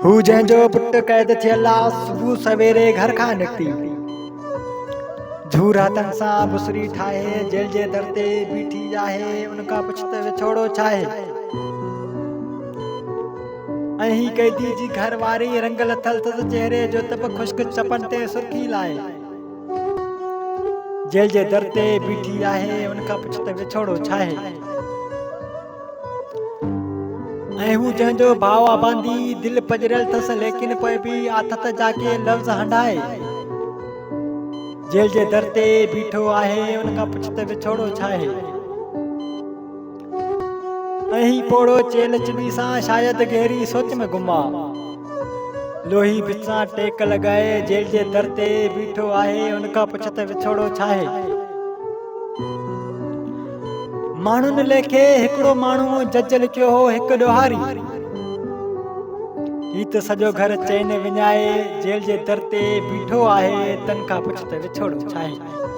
हू जंहिंजो पुट कैद थियल आ सुबुह सवेरे घर खां निकिती झूर हथनि सां बुसरी ठाहे जेल जे दर ते बीठी आहे उन खां पुछ त विछोड़ो छाहे ऐं ही कैदी जी घर वारी रंग लथल अथसि चेहरे जो तप खुश्क चपन ते सुर्खी लाए जेल जे दर ते बीठी आहे उन खां पुछ त विछोड़ो छाहे ऐं हू जंहिंजो भाव आ बांधी दिल पजरियल अथसि लेकिन पोइ बि आथत जाके लफ़्ज़ हंडाए जेल जे दर ते बीठो आहे उन खां पुछ त विछोड़ो छाहे ऐं ही पोड़ो चेल चिड़ी सां शायदि गहरी सोच में गुमा लोही बिचां टेक लॻाए जेल जे दर ते बीठो आहे उन खां पुछ त विछोड़ो छाहे माण्हुनि लेखे हिकिड़ो माण्हू जज लिखियो हो हिकु ॾोहारी ही त सॼो घर चैन विञाए जेल जे दर ते बीठो आहे तन खां पुछ त विछोड़ो छाहे